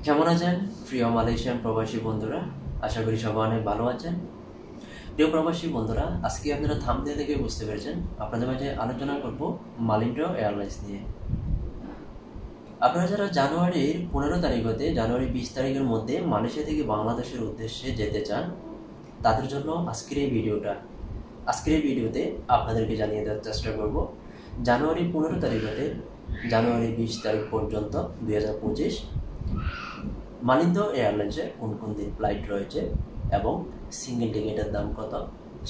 কেমন আছেন প্রিয় মালয়েশিয়ান প্রবাসী বন্ধুরা? আশা করি সবাই অনেক ভালো আছেন। প্রিয় প্রবাসী বন্ধুরা, আজকে আপনারা থাম্বনেল দেখে বুঝতে পেরেছেন আপনাদের মাঝে আলোচনা করব মালিন্দ্র এয়ারলাইন্স নিয়ে। আপনারা যারা জানুয়ারির 15 তারিখ হতে জানুয়ারি 20 তারিখের মধ্যে মালয়েশিয়া থেকে বাংলাদেশের উদ্দেশ্যে যেতে চান, তাদের জন্য আজকের এই ভিডিওতে আপনাদেরকে জানিয়ে দেওয়ার চেষ্টা করব জানুয়ারি 15 তারিখ হতে জানুয়ারি 20 তারিখ পর্যন্ত 2025 মালিন্দ্র এয়ারলাইন্সে কোন কোন দিন ফ্লাইট রয়েছে এবং সিঙ্গেল টিকিটের দাম কত,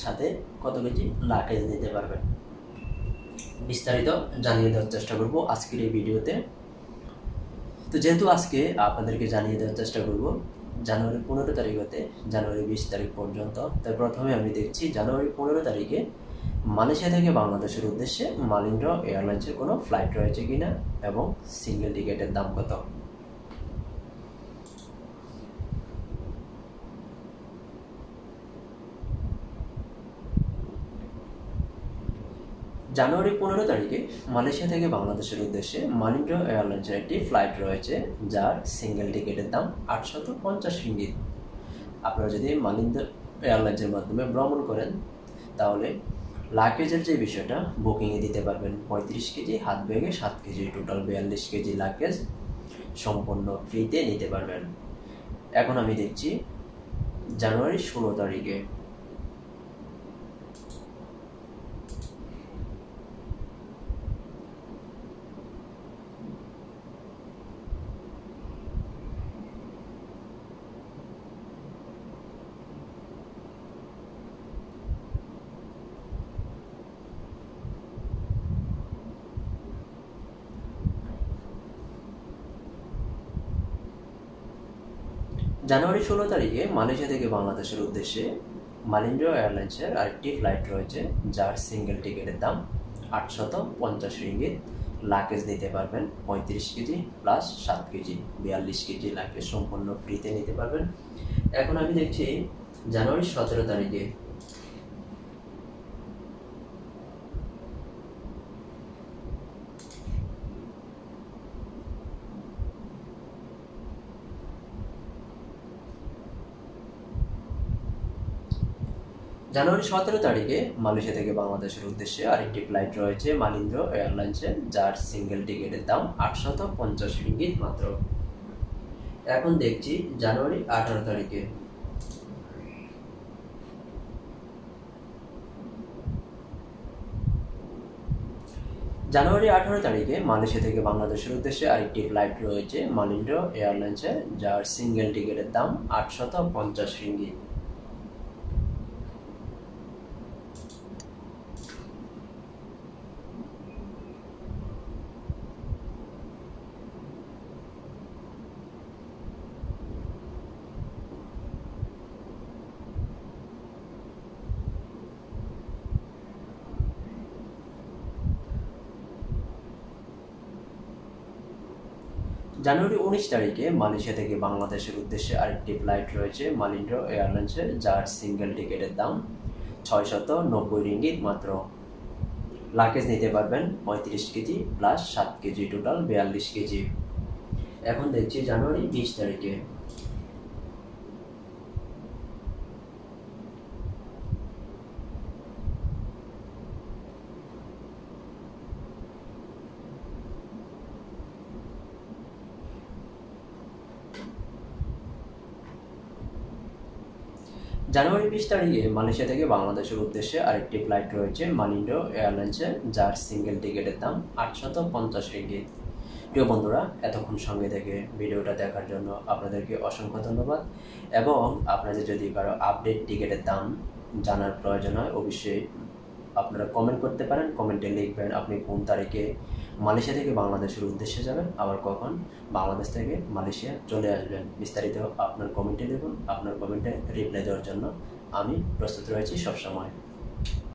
সাথে কত কেজি লাগেজ নিতে পারবেন, বিস্তারিত জানিয়ে দেওয়ার চেষ্টা করব আজকের এই ভিডিওতে। তো যেহেতু আজকে আপনাদেরকে জানিয়ে দেওয়ার চেষ্টা করব জানুয়ারি 15 তারিখ হতে জানুয়ারি 20 তারিখ পর্যন্ত, তাই প্রথমে আমি দেখছি জানুয়ারি 15 তারিখে মালয়েশিয়া থেকে বাংলাদেশের উদ্দেশ্যে মালিন্দ্র এয়ারলাইন্সের কোনো ফ্লাইট রয়েছে কিনা এবং সিঙ্গেল টিকিটের দাম কত। জানুয়ারি 15 তারিখে মালয়েশিয়া থেকে বাংলাদেশের উদ্দেশ্যে মালিন্দ্র এয়ারলাইন্সের একটি ফ্লাইট রয়েছে, যার সিঙ্গেল টিকিটের দাম 850 রিঙ্গিত। আপনারা যদি মালিন্দ্র এয়ারলাইন্সের মাধ্যমে ভ্রমণ করেন তাহলে লাগেজের যে বিষয়টা বুকিংয়ে দিতে পারবেন। 35 কেজি হাত ব্যাগে 7 কেজি টোটাল 42 কেজি লাগেজ সম্পূর্ণ ফ্রিতে নিতে পারবেন। এখন আমি দেখছি জানুয়ারি 16 তারিখে জানুয়ারি 16 তারিখে মালয়েশিয়া থেকে বাংলাদেশের উদ্দেশ্যে মালিন্দ্র এয়ারলাইন্সের আরেকটি ফ্লাইট রয়েছে, যার সিঙ্গেল টিকিটের দাম 850 রিঙ্গিত। লাগেজ নিতে পারবেন 35 KG plus 7 KG 42 KG luggage সম্পূর্ণ ফ্রিতে নিতে পারবেন। এখন আমি দেখছি জানুয়ারি 17 তারিখে জানুয়ারি 17 তারিখে মালয়েশিয়া থেকে বাংলাদেশের উদ্দেশ্যে আরেকটি ফ্লাইট রয়েছে মালিন্দ্র এয়ারলাইন্সের, যার সিঙ্গেল টিকিটের দাম 850 রিঙ্গিত মাত্র। এখন দেখছি জানুয়ারি 18 তারিখে জানুয়ারি 18 তারিখে মালয়েশিয়া থেকে বাংলাদেশের উদ্দেশ্যে আরেকটি ফ্লাইট রয়েছে মালিন্দ্র এয়ারলাইন্সের, যার সিঙ্গেল টিকিটের দাম 850 রিঙ্গিত। জানুয়ারি 19 তারিখে মালয়েশিয়া থেকে বাংলাদেশের উদ্দেশ্যে আরেকটি ফ্লাইট রয়েছে মালিন্দ্র এয়ারলাইন্সের, যার সিঙ্গেল টিকিটের দাম 690 রিঙ্গিত মাত্র। লাগেজ নিতে পারবেন 35 KG plus 7 KG total 42 KG. এখন দেখছি জানুয়ারি 20 তারিখে জানুয়ারি 20 তারিখে মালয়েশিয়া থেকে বাংলাদেশের উদ্দেশ্যে আরেকটি ফ্লাইট রয়েছে মালিন্দ্র এয়ারলাইন্সের, যার সিঙ্গেল টিকিটের দাম 850 রিঙ্গিত। প্রিয় বন্ধুরা, এতক্ষণ সঙ্গে থেকে ভিডিওটা দেখার জন্য আপনাদেরকে অসংখ্য ধন্যবাদ। এবং আপনাদের যদি কারো আপডেট টিকিটের দাম জানার প্রয়োজন হয় অবশ্যই আপনারা কমেন্ট করতে পারেন। কমেন্টে লিখবেন আপনি কোন তারিখে মালয়েশিয়া থেকে বাংলাদেশের উদ্দেশ্যে যাবেন, আবার কখন বাংলাদেশ থেকে মালয়েশিয়া চলে আসবেন। বিস্তারিত আপনার কমেন্টে লিখুন। আপনার কমেন্টে রিপ্লাই দেওয়ার জন্য আমি প্রস্তুত রয়েছি সবসময়।